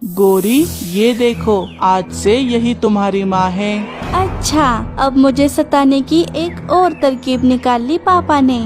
गोरी, ये देखो, आज से यही तुम्हारी माँ है। अच्छा, अब मुझे सताने की एक और तरकीब निकाल ली पापा ने।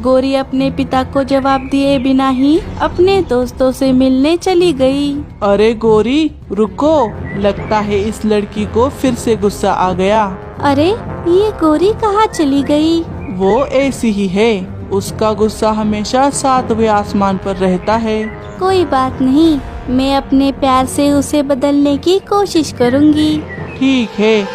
गोरी अपने पिता को जवाब दिए बिना ही अपने दोस्तों से मिलने चली गई। अरे गोरी, रुको, लगता है इस लड़की को फिर से गुस्सा आ गया। अरे, ये गोरी कहाँ चली गई? वो ऐसी ही है, उसका गुस्सा हमेशा सातवें आसमान पर रहता है। कोई बात नहीं, मैं अपने प्यार से उसे बदलने की कोशिश करूँगी। ठीक है।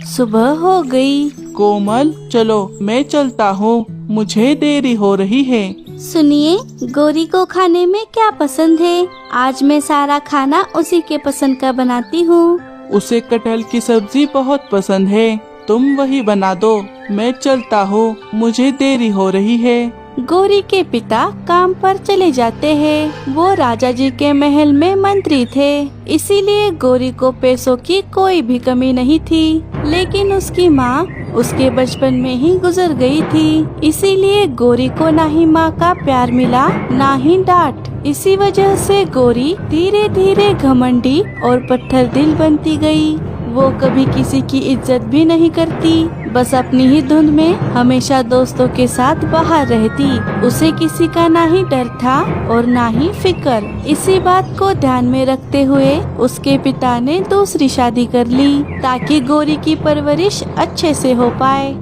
सुबह हो गई। कोमल, चलो मैं चलता हूँ, मुझे देरी हो रही है। सुनिए, गोरी को खाने में क्या पसंद है? आज मैं सारा खाना उसी के पसंद का बनाती हूँ। उसे कटहल की सब्जी बहुत पसंद है, तुम वही बना दो। मैं चलता हूँ, मुझे देरी हो रही है। गोरी के पिता काम पर चले जाते हैं। वो राजा जी के महल में मंत्री थे, इसीलिए गोरी को पैसों की कोई भी कमी नहीं थी। लेकिन उसकी माँ उसके बचपन में ही गुजर गई थी, इसीलिए गोरी को ना ही माँ का प्यार मिला, ना ही डांट। इसी वजह से गोरी धीरे धीरे घमंडी और पत्थर दिल बनती गई। वो कभी किसी की इज्जत भी नहीं करती, बस अपनी ही धुन में हमेशा दोस्तों के साथ बाहर रहती। उसे किसी का ना ही डर था और ना ही फिक्र। इसी बात को ध्यान में रखते हुए उसके पिता ने दूसरी शादी कर ली, ताकि गोरी की परवरिश अच्छे से हो पाए।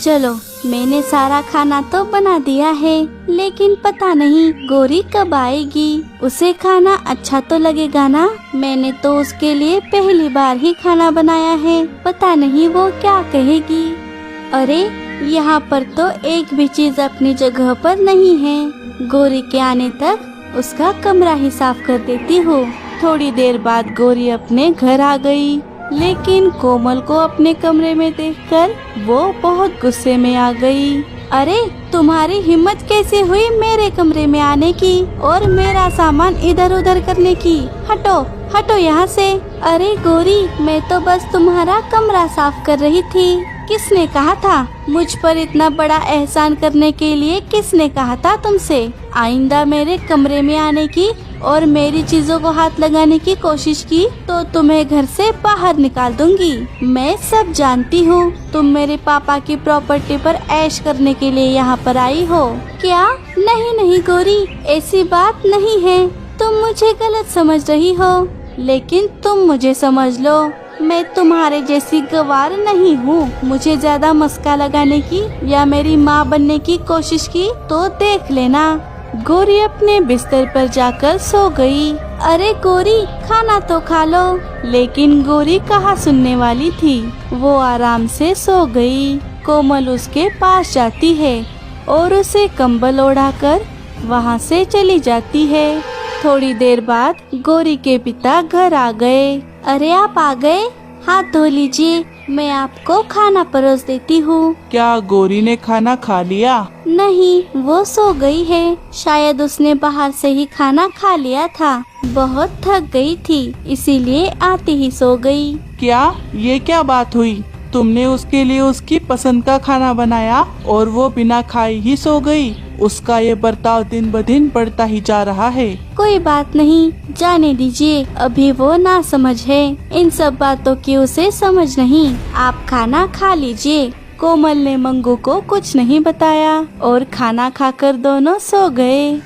चलो, मैंने सारा खाना तो बना दिया है, लेकिन पता नहीं गोरी कब आएगी। उसे खाना अच्छा तो लगेगा ना? मैंने तो उसके लिए पहली बार ही खाना बनाया है, पता नहीं वो क्या कहेगी। अरे, यहाँ पर तो एक भी चीज अपनी जगह पर नहीं है। गोरी के आने तक उसका कमरा ही साफ कर देती हूँ। थोड़ी देर बाद गोरी अपने घर आ गई, लेकिन कोमल को अपने कमरे में देखकर वो बहुत गुस्से में आ गई। अरे, तुम्हारी हिम्मत कैसे हुई मेरे कमरे में आने की और मेरा सामान इधर उधर करने की? हटो, हटो यहाँ से। अरे गोरी, मैं तो बस तुम्हारा कमरा साफ कर रही थी। किसने कहा था मुझ पर इतना बड़ा एहसान करने के लिए? किसने कहा था तुमसे आइंदा मेरे कमरे में आने की और मेरी चीजों को हाथ लगाने की कोशिश की तो तुम्हें घर से बाहर निकाल दूंगी। मैं सब जानती हूँ, तुम मेरे पापा की प्रॉपर्टी पर ऐश करने के लिए यहाँ पर आई हो क्या? नहीं नहीं गोरी, ऐसी बात नहीं है, तुम मुझे गलत समझ रही हो। लेकिन तुम मुझे समझ लो, मैं तुम्हारे जैसी गवार नहीं हूँ। मुझे ज्यादा मस्का लगाने की या मेरी माँ बनने की कोशिश की तो देख लेना। गोरी अपने बिस्तर पर जाकर सो गई। अरे गोरी, खाना तो खा लो। लेकिन गोरी कहाँ सुनने वाली थी, वो आराम से सो गई। कोमल उसके पास जाती है और उसे कंबल ओढ़ाकर वहाँ से चली जाती है। थोड़ी देर बाद गोरी के पिता घर आ गए। अरे, आप आ गए? हाथ धो लीजिए, मैं आपको खाना परोस देती हूँ। क्या गोरी ने खाना खा लिया? नहीं, वो सो गई है। शायद उसने बाहर से ही खाना खा लिया था। बहुत थक गई थी, इसीलिए आते ही सो गई। क्या, ये क्या बात हुई? तुमने उसके लिए उसकी पसंद का खाना बनाया और वो बिना खाए ही सो गई। उसका ये बर्ताव दिन ब दिन बढ़ता ही जा रहा है। कोई बात नहीं, जाने दीजिए, अभी वो ना समझ है। इन सब बातों की उसे समझ नहीं। आप खाना खा लीजिए। कोमल ने मंगू को कुछ नहीं बताया और खाना खाकर दोनों सो गए।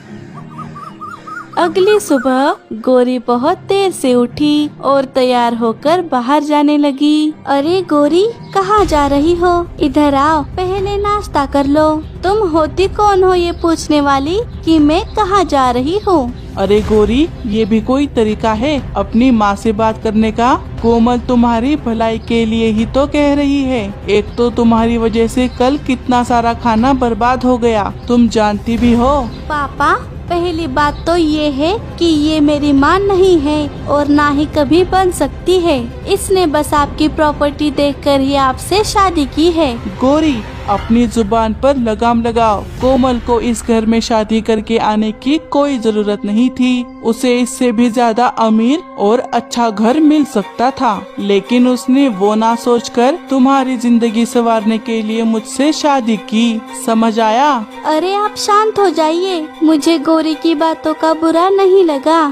अगली सुबह गोरी बहुत देर से उठी और तैयार होकर बाहर जाने लगी। अरे गोरी, कहाँ जा रही हो? इधर आओ, पहले नाश्ता कर लो। तुम होती कौन हो ये पूछने वाली कि मैं कहाँ जा रही हूँ? अरे गोरी, ये भी कोई तरीका है अपनी माँ से बात करने का? कोमल तुम्हारी भलाई के लिए ही तो कह रही है। एक तो तुम्हारी वजह से कल कितना सारा खाना बर्बाद हो गया, तुम जानती भी हो। पापा, पहली बात तो ये है कि ये मेरी माँ नहीं है और ना ही कभी बन सकती है। इसने बस आपकी प्रॉपर्टी देखकर ही आपसे शादी की है। गोरी, अपनी जुबान पर लगाम लगाओ। कोमल को इस घर में शादी करके आने की कोई जरूरत नहीं थी। उसे इससे भी ज्यादा अमीर और अच्छा घर मिल सकता था, लेकिन उसने वो ना सोचकर तुम्हारी जिंदगी संवारने के लिए मुझसे शादी की। समझ आया? अरे आप शांत हो जाइए, मुझे गौरी की बातों का बुरा नहीं लगा।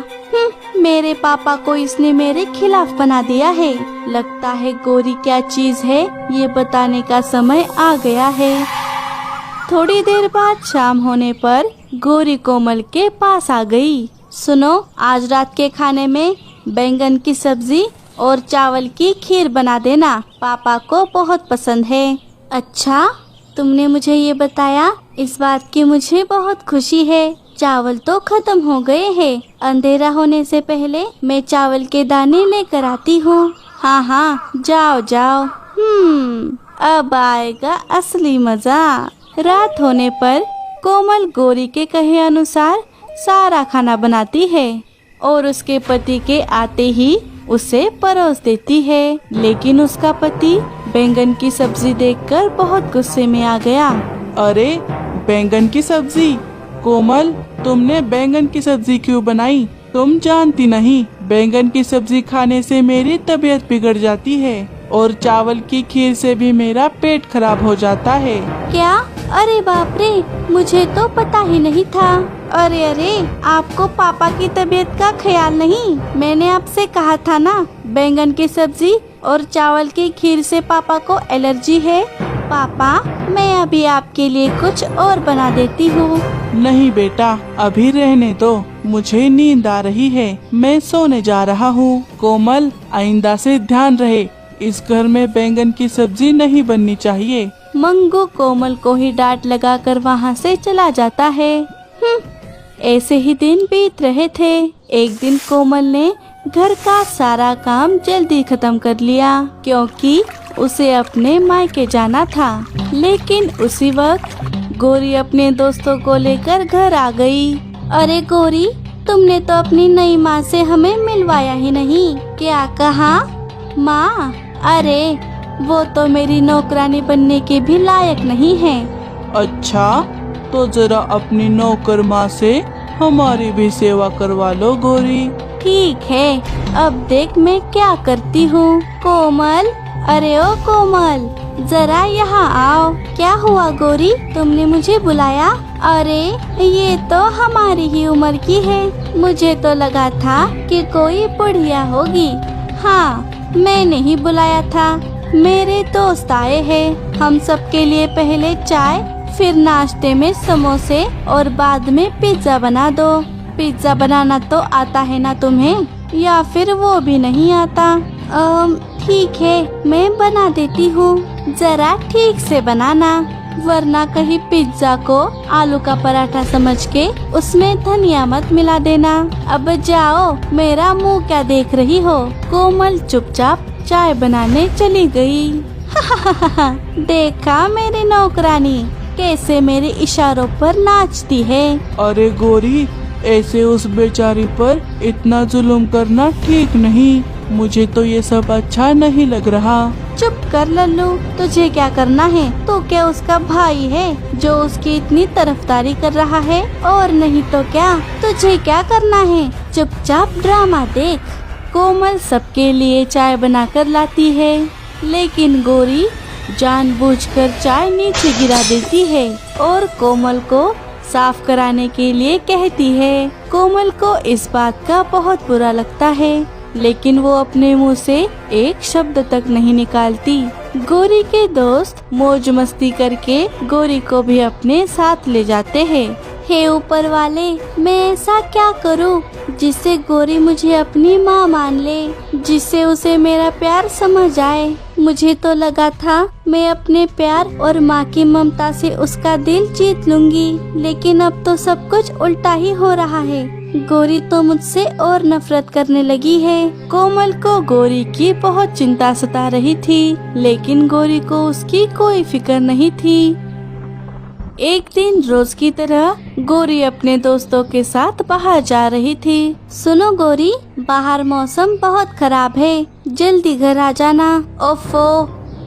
मेरे पापा को इसने मेरे खिलाफ बना दिया है। लगता है गौरी क्या चीज है ये बताने का समय आ गया है। थोड़ी देर बाद शाम होने पर गौरी कोमल के पास आ गई। सुनो, आज रात के खाने में बैंगन की सब्जी और चावल की खीर बना देना, पापा को बहुत पसंद है। अच्छा, तुमने मुझे ये बताया, इस बात की मुझे बहुत खुशी है। चावल तो खत्म हो गए हैं, अंधेरा होने से पहले मैं चावल के दाने लेकर आती हूँ। हाँ हाँ, जाओ जाओ। अब आएगा असली मजा। रात होने पर कोमल गौरी के कहे अनुसार सारा खाना बनाती है और उसके पति के आते ही उसे परोस देती है। लेकिन उसका पति बैंगन की सब्जी देखकर बहुत गुस्से में आ गया। अरे बैंगन की सब्जी? कोमल, तुमने बैंगन की सब्जी क्यों बनाई? तुम जानती नहीं, बैंगन की सब्जी खाने से मेरी तबीयत बिगड़ जाती है और चावल की खीर से भी मेरा पेट खराब हो जाता है। क्या? अरे बाप रे, मुझे तो पता ही नहीं था। अरे अरे, आपको पापा की तबीयत का ख्याल नहीं? मैंने आपसे कहा था ना, बैंगन की सब्जी और चावल की खीर से पापा को एलर्जी है। पापा, मैं अभी आपके लिए कुछ और बना देती हूँ। नहीं बेटा, अभी रहने दो, मुझे नींद आ रही है, मैं सोने जा रहा हूँ। कोमल, आइंदा से ध्यान रहे, इस घर में बैंगन की सब्जी नहीं बननी चाहिए। मंगू कोमल को ही डांट लगाकर वहाँ से चला जाता है। ऐसे ही दिन बीत रहे थे। एक दिन कोमल ने घर का सारा काम जल्दी खत्म कर लिया क्योंकि उसे अपने मायके जाना था। लेकिन उसी वक्त गौरी अपने दोस्तों को लेकर घर आ गई। अरे गौरी, तुमने तो अपनी नई माँ से हमें मिलवाया ही नहीं। क्या कहा? माँ? अरे वो तो मेरी नौकरानी बनने के भी लायक नहीं है। अच्छा, तो जरा अपनी नौकर माँ से हमारी भी सेवा करवा लो गौरी। ठीक है, अब देख मैं क्या करती हूँ। कोमल, अरे ओ कोमल, जरा यहाँ आओ। क्या हुआ गौरी, तुमने मुझे बुलाया? अरे ये तो हमारी ही उम्र की है, मुझे तो लगा था कि कोई बुढ़िया होगी। हाँ, मैंने ही बुलाया था, मेरे दोस्त आए हैं। हम सबके लिए पहले चाय, फिर नाश्ते में समोसे और बाद में पिज्जा बना दो। पिज्जा बनाना तो आता है ना तुम्हें, या फिर वो भी नहीं आता? ठीक है, मैं बना देती हूँ, जरा ठीक से बनाना, वरना कहीं पिज्जा को आलू का पराठा समझ के उसमें धनिया मत मिला देना। अब जाओ, मेरा मुंह क्या देख रही हो? कोमल चुपचाप चाय बनाने चली गई। देखा मेरी नौकरानी कैसे मेरे इशारों पर नाचती है। अरे गौरी, ऐसे उस बेचारी पर इतना जुल्म करना ठीक नहीं, मुझे तो ये सब अच्छा नहीं लग रहा। चुप कर लल्लू, तुझे क्या करना है? तो क्या उसका भाई है जो उसकी इतनी तरफदारी कर रहा है? और नहीं तो क्या, तुझे क्या करना है? चुपचाप ड्रामा देख। कोमल सबके लिए चाय बनाकर लाती है, लेकिन गौरी जानबूझकर चाय नीचे गिरा देती है और कोमल को साफ कराने के लिए कहती है। कोमल को इस बात का बहुत बुरा लगता है, लेकिन वो अपने मुंह से एक शब्द तक नहीं निकालती। गौरी के दोस्त मौज मस्ती करके गौरी को भी अपने साथ ले जाते हैं। हे ऊपर वाले, मैं ऐसा क्या करूं जिससे गौरी मुझे अपनी माँ मान ले, जिससे उसे मेरा प्यार समझ आए। मुझे तो लगा था मैं अपने प्यार और माँ की ममता से उसका दिल जीत लूंगी, लेकिन अब तो सब कुछ उल्टा ही हो रहा है। गौरी तो मुझसे और नफरत करने लगी है। कोमल को गौरी की बहुत चिंता सता रही थी, लेकिन गौरी को उसकी कोई फिक्र नहीं थी। एक दिन रोज की तरह गौरी अपने दोस्तों के साथ बाहर जा रही थी। सुनो गौरी, बाहर मौसम बहुत खराब है, जल्दी घर आ जाना। ओफो,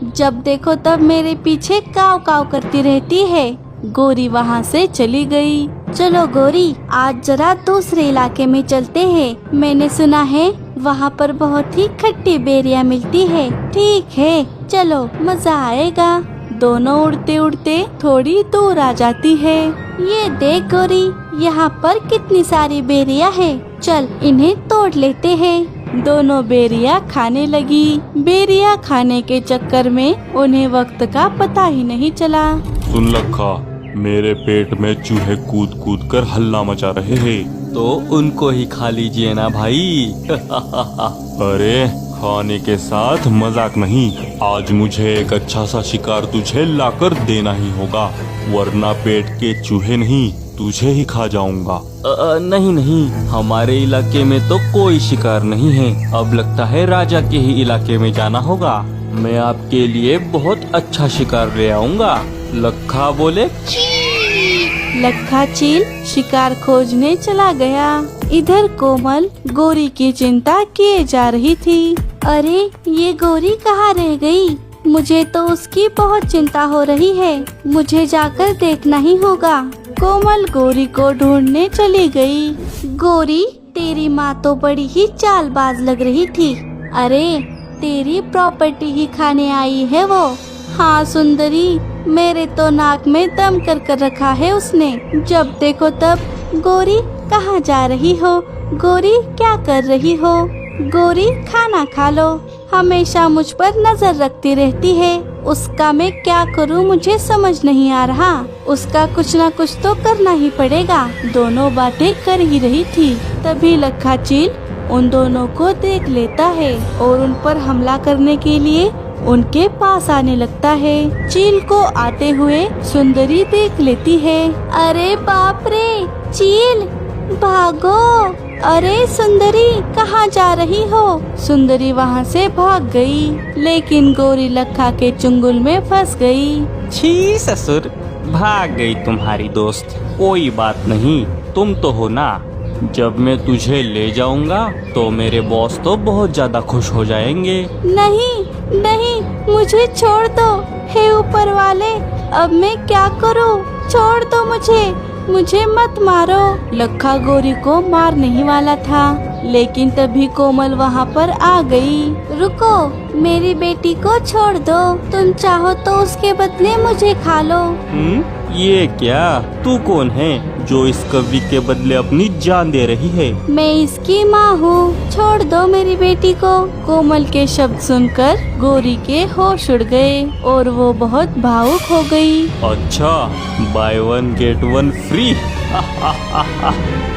जब देखो तब मेरे पीछे काव काव करती रहती है। गोरी वहाँ से चली गई। चलो गोरी, आज जरा दूसरे इलाके में चलते हैं। मैंने सुना है वहाँ पर बहुत ही खट्टी बेरियां मिलती है। ठीक है, चलो मजा आएगा। दोनों उड़ते उड़ते थोड़ी दूर आ जाती है। ये देख गोरी, यहाँ पर कितनी सारी बेरियां है। चल इन्हें तोड़ लेते हैं। दोनों बेरियां खाने लगी। बेरियां खाने के चक्कर में उन्हें वक्त का पता ही नहीं चला। सुन लखा, मेरे पेट में चूहे कूद कूद कर हल्ला मचा रहे हैं। तो उनको ही खा लीजिए ना भाई। अरे खाने के साथ मजाक नहीं, आज मुझे एक अच्छा सा शिकार तुझे लाकर देना ही होगा, वरना पेट के चूहे नहीं तुझे ही खा जाऊंगा। नहीं नहीं, हमारे इलाके में तो कोई शिकार नहीं है। अब लगता है राजा के ही इलाके में जाना होगा। मैं आपके लिए बहुत अच्छा शिकार ले आऊंगा। लखा बोले। लखा चील शिकार खोजने चला गया। इधर कोमल गोरी की चिंता किए जा रही थी। अरे ये गोरी कहाँ रह गई? मुझे तो उसकी बहुत चिंता हो रही है। मुझे जाकर देखना ही होगा। कोमल गोरी को ढूंढने चली गई। गोरी, तेरी माँ तो बड़ी ही चालबाज लग रही थी। अरे तेरी प्रॉपर्टी ही खाने आई है वो। हाँ सुंदरी, मेरे तो नाक में दम कर कर रखा है उसने। जब देखो तब गोरी कहाँ जा रही हो? गोरी क्या कर रही हो? गोरी खाना खा लो। हमेशा मुझ पर नजर रखती रहती है। उसका मैं क्या करूं मुझे समझ नहीं आ रहा। उसका कुछ ना कुछ तो करना ही पड़ेगा। दोनों बातें कर ही रही थी, तभी लखा चील उन दोनों को देख लेता है और उन पर हमला करने के लिए उनके पास आने लगता है। चील को आते हुए सुंदरी देख लेती है। अरे बाप रे चील, भागो। अरे सुंदरी, कहाँ जा रही हो? सुंदरी वहाँ से भाग गई, लेकिन गोरी लखा के चुंगल में फंस गई। छी ससुर, भाग गई तुम्हारी दोस्त। कोई बात नहीं, तुम तो हो ना। जब मैं तुझे ले जाऊंगा तो मेरे बॉस तो बहुत ज्यादा खुश हो जाएंगे। नहीं नहीं, मुझे छोड़ दो। हे ऊपर वाले, अब मैं क्या करूं? छोड़ दो मुझे मत मारो। लखा गोरी को मारने ही वाला था, लेकिन तभी कोमल वहाँ पर आ गई। रुको, मेरी बेटी को छोड़ दो। तुम चाहो तो उसके बदले मुझे खा लो। ये क्या? तू कौन है जो इस कवि के बदले अपनी जान दे रही है? मैं इसकी माँ हूँ। छोड़ दो मेरी बेटी को। कोमल के शब्द सुनकर गोरी के होश उड़ गए और वो बहुत भावुक हो गई। अच्छा, by one get one free.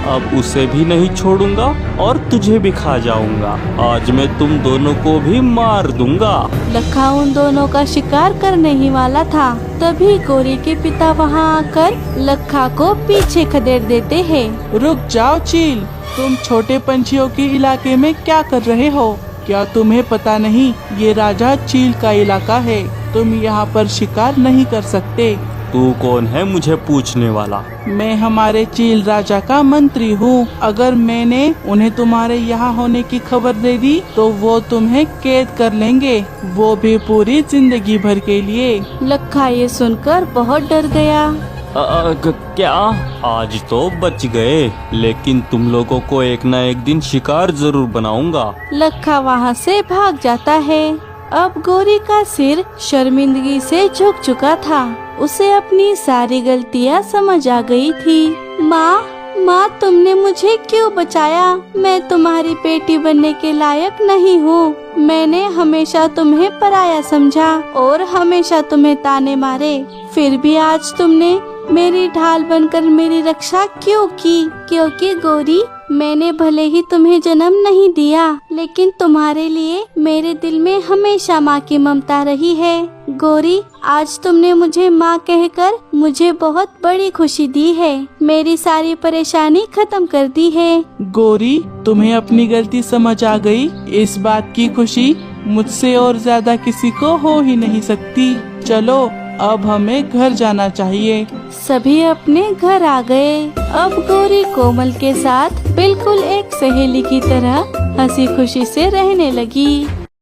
अब उसे भी नहीं छोड़ूंगा और तुझे भी खा जाऊंगा। आज मैं तुम दोनों को भी मार दूंगा। लखा उन दोनों का शिकार करने ही वाला था, तभी गोरी के पिता वहाँ आकर लखा को पीछे खदेड़ देते हैं। रुक जाओ चील, तुम छोटे पंछियों के इलाके में क्या कर रहे हो? क्या तुम्हें पता नहीं ये राजा चील का इलाका है? तुम यहाँ पर शिकार नहीं कर सकते। तू कौन है मुझे पूछने वाला? मैं हमारे चील राजा का मंत्री हूँ। अगर मैंने उन्हें तुम्हारे यहाँ होने की खबर दे दी तो वो तुम्हें कैद कर लेंगे, वो भी पूरी जिंदगी भर के लिए। लखा ये सुनकर बहुत डर गया। क्या? आज तो बच गए, लेकिन तुम लोगों को एक ना एक दिन शिकार जरूर बनाऊंगा। लखा वहाँ से भाग जाता है। अब गोरी का सिर शर्मिंदगी से झुक चुका था। उसे अपनी सारी गलतियाँ समझ आ गई थी। माँ, तुमने मुझे क्यों बचाया? मैं तुम्हारी बेटी बनने के लायक नहीं हूँ। मैंने हमेशा तुम्हें पराया समझा और हमेशा तुम्हें ताने मारे। फिर भी आज तुमने मेरी ढाल बनकर मेरी रक्षा क्यों की? क्योंकि गोरी, मैंने भले ही तुम्हें जन्म नहीं दिया, लेकिन तुम्हारे लिए मेरे दिल में हमेशा माँ की ममता रही है। गोरी, आज तुमने मुझे माँ कहकर मुझे बहुत बड़ी खुशी दी है। मेरी सारी परेशानी खत्म कर दी है। गोरी, तुम्हें अपनी गलती समझ आ गई। इस बात की खुशी मुझसे और ज्यादा किसी को हो ही नहीं सकती। चलो अब हमें घर जाना चाहिए। सभी अपने घर आ गए। अब गोरी कोमल के साथ बिल्कुल एक सहेली की तरह हंसी खुशी से रहने लगी।